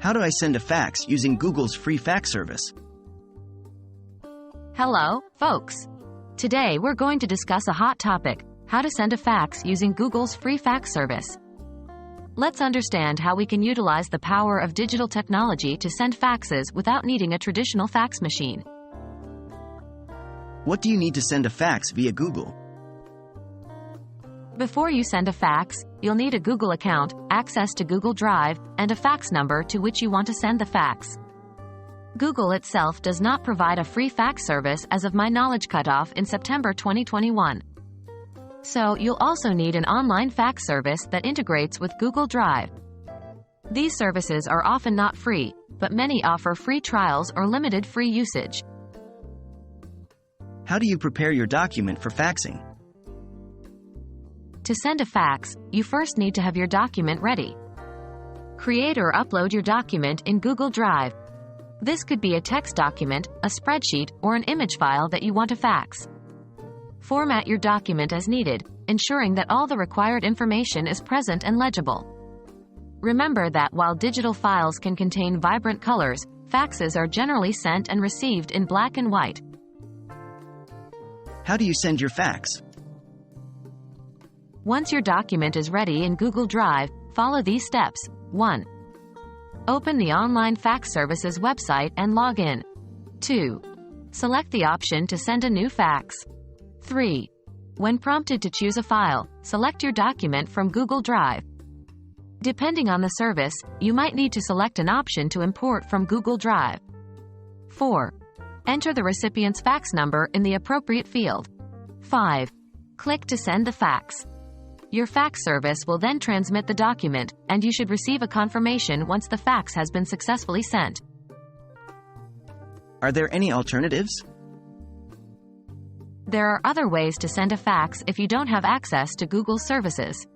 How do I send a fax using Google's free fax service? Hello, folks. Today we're going to discuss a hot topic: how to send a fax using Google's free fax service. Let's understand how we can utilize the power of digital technology to send faxes without needing a traditional fax machine. What do you need to send a fax via Google? Before you send a fax, you'll need a Google account, access to Google Drive, and a fax number to which you want to send the fax. Google itself does not provide a free fax service as of my knowledge cutoff in September 2021. So you'll also need an online fax service that integrates with Google Drive. These services are often not free, but many offer free trials or limited free usage. How do you prepare your document for faxing? To send a fax, you first need to have your document ready. Create or upload your document in Google Drive. This could be a text document, a spreadsheet, or an image file that you want to fax. Format your document as needed, ensuring that all the required information is present and legible. Remember that while digital files can contain vibrant colors, faxes are generally sent and received in black and white. How do you send your fax? Once your document is ready in Google Drive, follow these steps. 1. Open the online fax services website and log in. 2. Select the option to send a new fax. 3. When prompted to choose a file, select your document from Google Drive. Depending on the service, you might need to select an option to import from Google Drive. 4. Enter the recipient's fax number in the appropriate field. 5. Click to send the fax. Your fax service will then transmit the document, and you should receive a confirmation once the fax has been successfully sent. Are there any alternatives? There are other ways to send a fax if you don't have access to Google's services.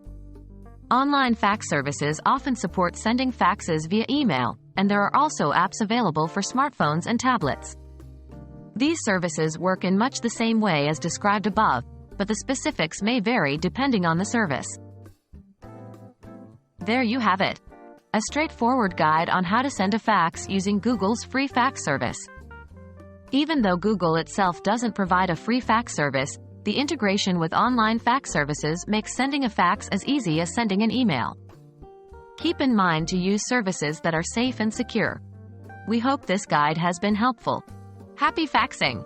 Online fax services often support sending faxes via email, and there are also apps available for smartphones and tablets. These services work in much the same way as described above, but the specifics may vary depending on the service. There you have it. A straightforward guide on how to send a fax using Google's free fax service. Even though Google itself doesn't provide a free fax service, the integration with online fax services makes sending a fax as easy as sending an email. Keep in mind to use services that are safe and secure. We hope this guide has been helpful. Happy faxing!